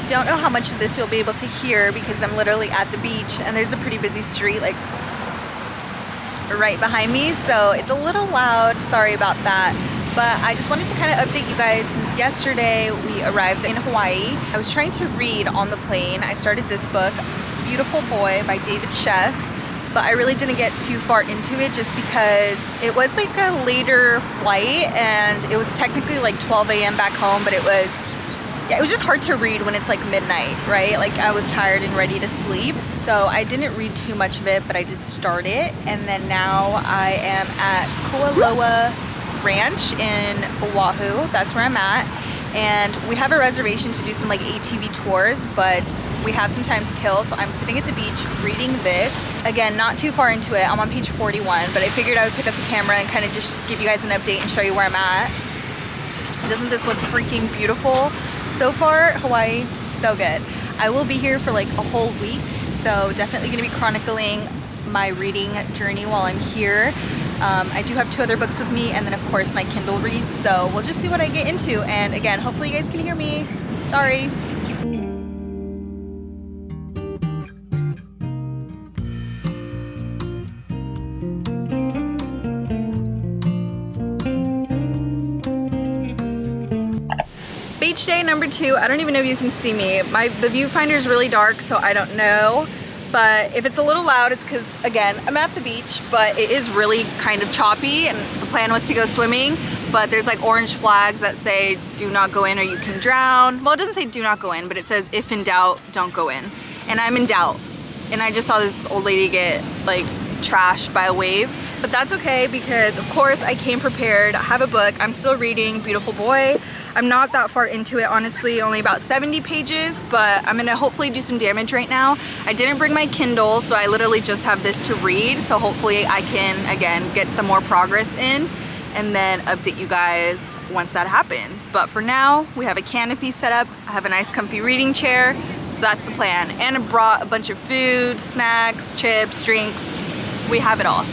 don't know how much of this you'll be able to hear because I'm literally at the beach and there's a pretty busy street like right behind me, so it's a little loud. Sorry about that. But I just wanted to kind of update you guys since yesterday we arrived in Hawaii. I was trying to read on the plane. I started this book, Beautiful Boy by David Sheff, but I really didn't get too far into it just because it was like a later flight and it was technically like 12 a.m. back home, but it was just hard to read when it's like midnight, right? Like I was tired and ready to sleep. So I didn't read too much of it, but I did start it. And then now I am at Kualoa Ranch in Oahu. That's where I'm at. And we have a reservation to do some like ATV tours, but we have some time to kill. So I'm sitting at the beach reading this. Again, not too far into it. I'm on page 41, but I figured I would pick up the camera and kind of just give you guys an update and show you where I'm at. Doesn't this look freaking beautiful? So far, Hawaii, so good. I will be here for like a whole week, so definitely gonna be chronicling my reading journey while I'm here. I do have 2 other books with me and then of course my Kindle reads, so we'll just see what I get into. And again, hopefully you guys can hear me. Sorry. Beach day number 2. I don't even know if you can see me. The viewfinder is really dark, so I don't know. But if it's a little loud, it's because, again, I'm at the beach, but it is really kind of choppy, and the plan was to go swimming, but there's like orange flags that say do not go in or you can drown. Well, it doesn't say do not go in, but it says if in doubt, don't go in. And I'm in doubt. And I just saw this old lady get like trashed by a wave. But that's okay because, of course, I came prepared. I have a book. I'm still reading Beautiful Boy. I'm not that far into it, honestly, only about 70 pages, but I'm gonna hopefully do some damage right now. I didn't bring my Kindle, so I literally just have this to read, so hopefully I can, again, get some more progress in and then update you guys once that happens. But for now, we have a canopy set up. I have a nice comfy reading chair, so that's the plan. And I brought a bunch of food, snacks, chips, drinks. We have it all.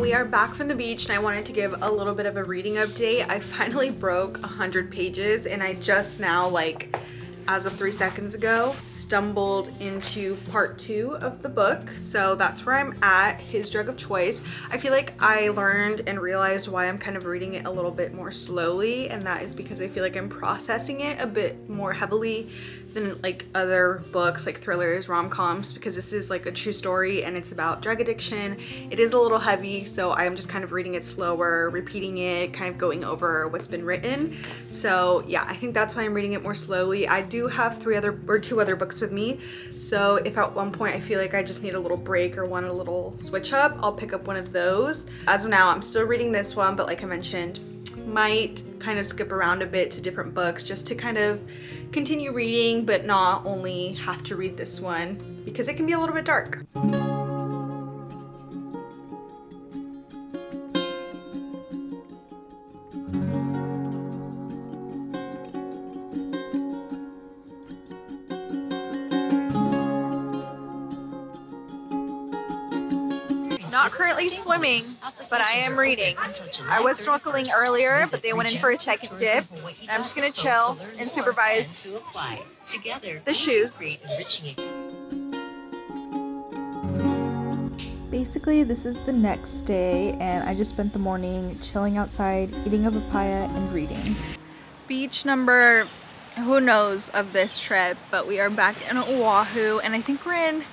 We are back from the beach and I wanted to give a little bit of a reading update. I finally broke 100 pages and I just now, like as of 3 seconds ago, stumbled into part 2 of the book. So that's where I'm at, His Drug of Choice. I feel like I learned and realized why I'm kind of reading it a little bit more slowly, and that is because I feel like I'm processing it a bit more heavily than like other books like thrillers, rom-coms, because this is like a true story and it's about drug addiction. It is a little heavy, so I'm just kind of reading it slower, repeating it, kind of going over what's been written. So yeah, I think that's why I'm reading it more slowly. I do have 2 other books with me, so if at one point I feel like I just need a little break or want a little switch up, I'll pick up one of those. As of now, I'm still reading this one, but like I mentioned, might kind of skip around a bit to different books just to kind of continue reading, but not only have to read this one because it can be a little bit dark. Not currently swimming, but I am reading. I was snorkeling earlier, but they went in for a second dip. And I'm just gonna chill and supervise the shoes. Basically, this is the next day, and I just spent the morning chilling outside, eating a papaya, and reading. Beach number, who knows of this trip, but we are back in Oahu, and I think we're in,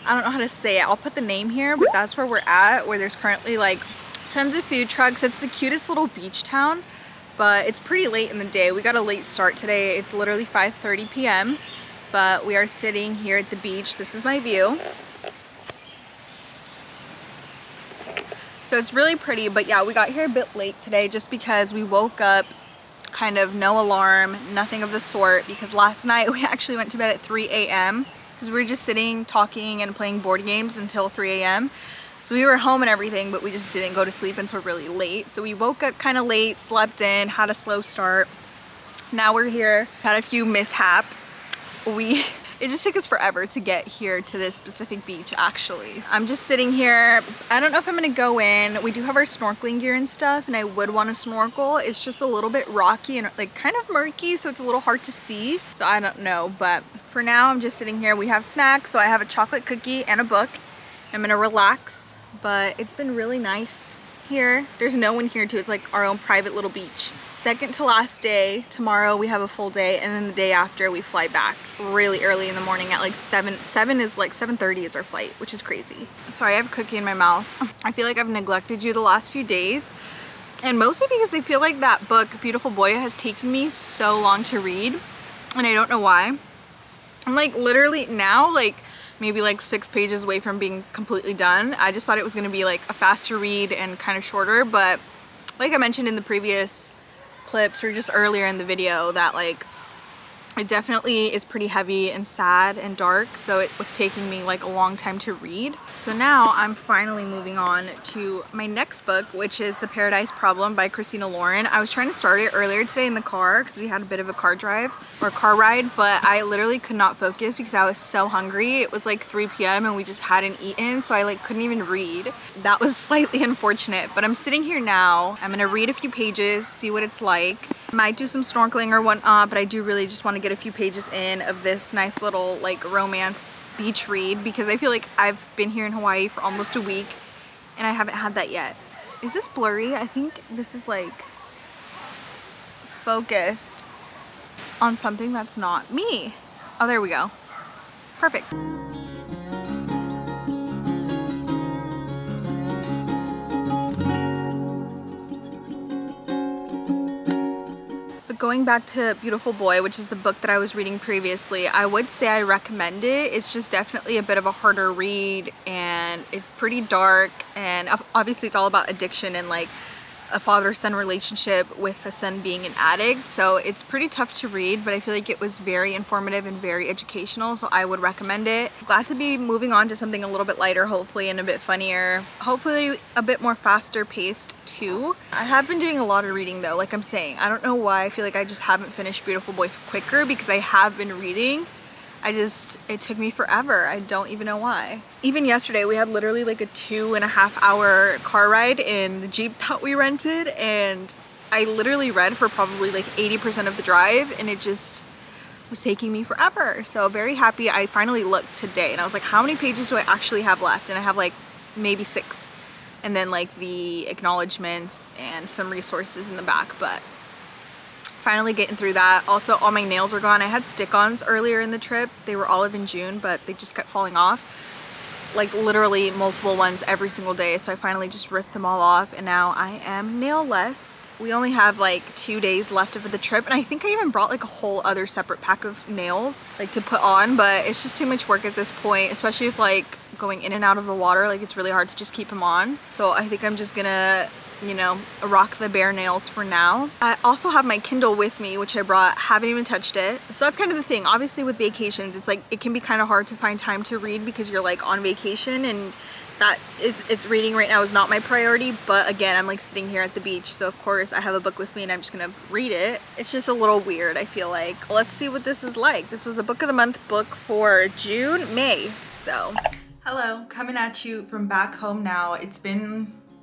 I don't know how to say it. I'll put the name here, but that's where we're at, where there's currently like tons of food trucks. It's the cutest little beach town, but it's pretty late in the day. We got a late start today. It's literally 5:30 p.m., but we are sitting here at the beach. This is my view. So it's really pretty, but yeah, we got here a bit late today just because we woke up kind of no alarm, nothing of the sort, because last night we actually went to bed at 3 a.m. because we were just sitting, talking, and playing board games until 3 a.m. So we were home and everything, but we just didn't go to sleep until really late. So we woke up kind of late, slept in, had a slow start. Now we're here, had a few mishaps. It just took us forever to get here to this specific beach, actually. I'm just sitting here. I don't know if I'm gonna go in. We do have our snorkeling gear and stuff, and I would want to snorkel. It's just a little bit rocky and like kind of murky, so it's a little hard to see. So I don't know, but for now I'm just sitting here. We have snacks, so I have a chocolate cookie and a book. I'm gonna relax, but it's been really nice here. There's no one here too. It's like our own private little beach. Second to last day. Tomorrow we have a full day, and then the day after we fly back really early in the morning at like 7:30 is our flight, which is crazy. Sorry, I have a cookie in my mouth. I feel like I've neglected you the last few days, and mostly because I feel like that book, Beautiful Boy, has taken me so long to read, and I don't know why. I'm like literally now like maybe like 6 pages away from being completely done. I just thought it was gonna be like a faster read and kind of shorter, but like I mentioned in the previous clips or just earlier in the video, that like it definitely is pretty heavy and sad and dark, so it was taking me like a long time to read. So now I'm finally moving on to my next book, which is The Paradise Problem by Christina Lauren. I was trying to start it earlier today in the car because we had a bit of a car ride, but I literally could not focus because I was so hungry. It was like 3 p.m. and we just hadn't eaten, so I like couldn't even read. That was slightly unfortunate, but I'm sitting here now. I'm gonna read a few pages, see what it's like. Might do some snorkeling or whatnot, but I do really just want to get a few pages in of this nice little like romance beach read, because I feel like I've been here in Hawaii for almost a week and I haven't had that yet. Is this blurry? I think this is like focused on something that's not me. Oh, there we go. Perfect. Going back to Beautiful Boy, which is the book that I was reading previously, I would say I recommend it. It's just definitely a bit of a harder read, and it's pretty dark, and obviously it's all about addiction and like a father-son relationship with the son being an addict. So it's pretty tough to read, but I feel like it was very informative and very educational, so I would recommend it. Glad to be moving on to something a little bit lighter, hopefully, and a bit funnier. Hopefully a bit more faster paced too. I have been doing a lot of reading though, like I'm saying. I don't know why I feel like I just haven't finished Beautiful Boy quicker, because I have been reading. It took me forever. I don't even know why. Even yesterday, we had literally like a 2.5 hour car ride in the Jeep that we rented, and I literally read for probably like 80% of the drive, and it just was taking me forever. So very happy. I finally looked today and I was like, how many pages do I actually have left? And I have like maybe 6. And then like the acknowledgements and some resources in the back, but finally getting through that. Also, all my nails are gone. I had stick-ons earlier in the trip. They were olive and June, but they just kept falling off. Like literally multiple ones every single day. So I finally just ripped them all off, and now I am nail-less. We only have like 2 days left of the trip, and I think I even brought like a whole other separate pack of nails like to put on, but it's just too much work at this point, especially if like going in and out of the water, like it's really hard to just keep them on. So I think I'm just gonna, you know, rock the bare nails for now. I also have my Kindle with me, which I brought, haven't even touched it. So that's kind of the thing. Obviously with vacations, it's like, it can be kind of hard to find time to read because you're like on vacation, and reading right now is not my priority. But again, I'm like sitting here at the beach, so of course I have a book with me and I'm just gonna read it. It's just a little weird, I feel like. Let's see what this is like. This was a book of the month book for May. So hello, coming at you from back home now.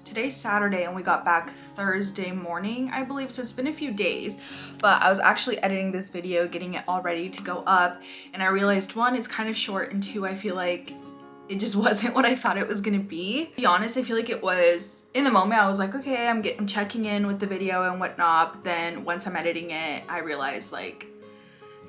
Today's Saturday and we got back Thursday morning, I believe, so it's been a few days. But I was actually editing this video, getting it all ready to go up, and I realized, one, it's kind of short, and two, I feel like it just wasn't what I thought it was gonna be. To be honest, I feel like it was, in the moment I was like, okay, I'm checking in with the video and whatnot, but then once I'm editing it, I realized like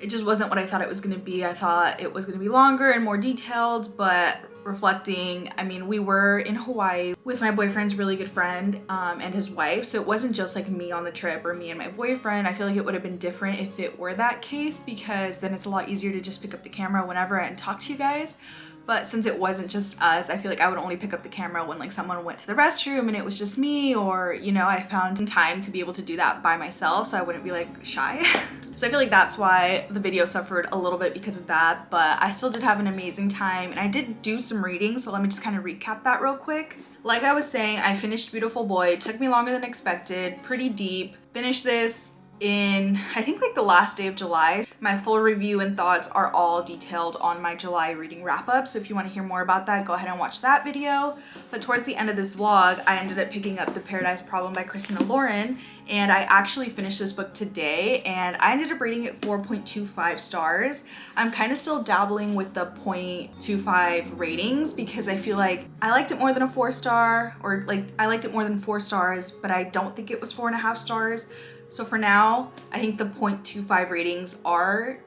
it just wasn't what I thought it was gonna be. I thought it was gonna be longer and more detailed, but reflecting, I mean, we were in Hawaii with my boyfriend's really good friend and his wife, so it wasn't just like me on the trip or me and my boyfriend. I feel like it would have been different if it were that case, because then it's a lot easier to just pick up the camera whenever and talk to you guys. But since it wasn't just us, I feel like I would only pick up the camera when like someone went to the restroom and it was just me, or, you know, I found time to be able to do that by myself so I wouldn't be like shy. So I feel like that's why the video suffered a little bit because of that, but I still did have an amazing time, and I did do some reading, so let me just kind of recap that real quick. Like I was saying, I finished Beautiful Boy. It took me longer than expected, pretty deep. Finished this in, I think, like the last day of July. My full review and thoughts are all detailed on my July reading wrap-up, so if you want to hear more about that, go ahead and watch that video. But towards the end of this vlog, I ended up picking up The Paradise Problem by Christina Lauren, and I actually finished this book today, and I ended up rating it 4.25 stars. I'm kind of still dabbling with the 0.25 ratings because I feel like I liked it more than a 4-star, or like I liked it more than 4 stars, but I don't think it was 4.5 stars. So for now, I think the 0.25 ratings are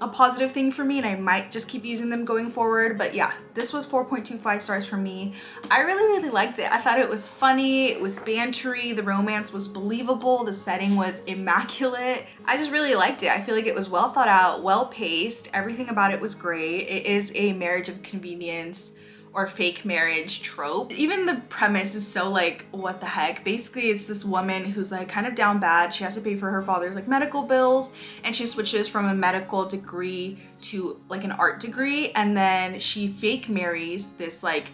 a positive thing for me, and I might just keep using them going forward. But yeah, this was 4.25 stars for me. I really liked it. I thought it was funny, it was bantery, the romance was believable, the setting was immaculate. I just really liked it. I feel like it was well thought out, well paced, everything about it was great. It is a marriage of convenience or fake marriage trope. Even the premise is so like, what the heck? Basically, it's this woman who's like kind of down bad. She has to pay for her father's like medical bills, and she switches from a medical degree to like an art degree, and then she fake marries this like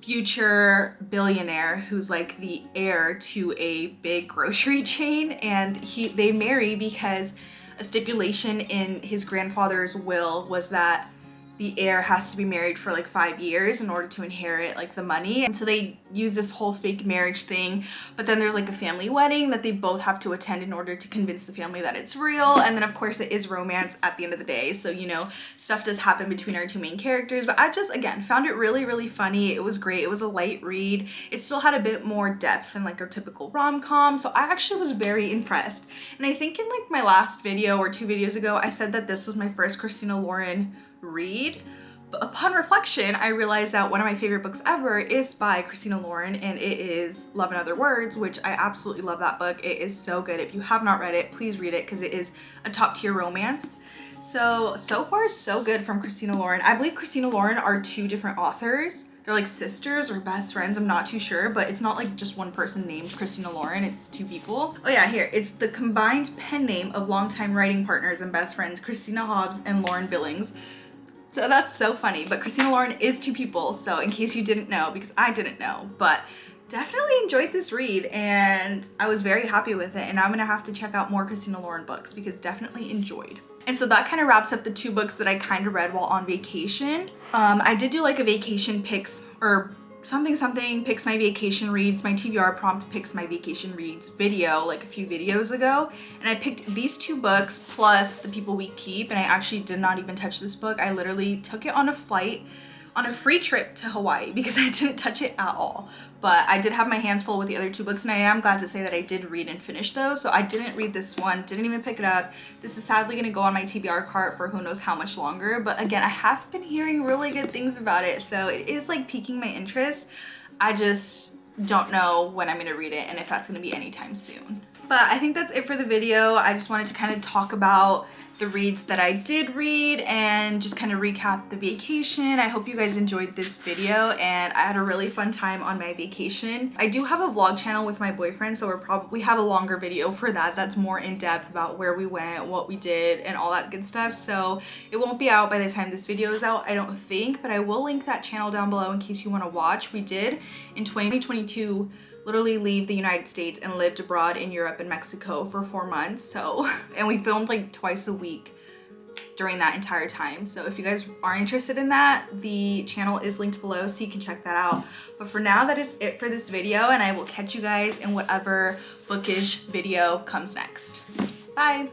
future billionaire who's like the heir to a big grocery chain, and they marry because a stipulation in his grandfather's will was that the heir has to be married for like 5 years in order to inherit like the money. And so they use this whole fake marriage thing, but then there's like a family wedding that they both have to attend in order to convince the family that it's real. And then of course it is romance at the end of the day, so you know, stuff does happen between our two main characters. But I just, again, found it really funny. It was great. It was a light read. It still had a bit more depth than like our typical rom-com, so I actually was very impressed. And I think in like my last video or 2 videos ago, I said that this was my first Christina Lauren read. But upon reflection, I realized that one of my favorite books ever is by Christina Lauren, and it is Love in Other Words, which I absolutely love that book. It is so good. If you have not read it, please read it because it is a top tier romance. So far so good from Christina Lauren. I believe Christina Lauren are 2 different authors. They're like sisters or best friends, I'm not too sure, but it's not like just one person named Christina Lauren, it's 2 people. Oh yeah, here, it's the combined pen name of longtime writing partners and best friends Christina Hobbs and Lauren Billings. So that's so funny, but Christina Lauren is 2 people, so in case you didn't know, because I didn't know, but definitely enjoyed this read and I was very happy with it, and I'm gonna have to check out more Christina Lauren books because definitely enjoyed. And so that kind of wraps up the 2 books that I kind of read while on vacation. I did do like a vacation picks or something picks my vacation reads. My TBR prompt picks my vacation reads video like a few videos ago, and I picked these 2 books plus The People We Keep, and I actually did not even touch this book. I literally took it on a flight on a free trip to Hawaii because I didn't touch it at all. But I did have my hands full with the other 2 books, and I am glad to say that I did read and finish those. So I didn't read this one, didn't even pick it up. This is sadly gonna go on my TBR cart for who knows how much longer, but again, I have been hearing really good things about it, so it is like piquing my interest. I just don't know when I'm gonna read it and if that's gonna be anytime soon. But I think that's it for the video. I just wanted to kind of talk about the reads that I did read and just kind of recap the vacation. I hope you guys enjoyed this video, and I had a really fun time on my vacation. I do have a vlog channel with my boyfriend, so we have a longer video for that that's more in depth about where we went, what we did, and all that good stuff. So it won't be out by the time this video is out, I don't think, but I will link that channel down below in case you want to watch. We did in 2022 literally leave the United States and lived abroad in Europe and Mexico for 4 months. So, and we filmed like twice a week during that entire time. So if you guys are interested in that, the channel is linked below so you can check that out. But for now, that is it for this video, and I will catch you guys in whatever bookish video comes next. Bye.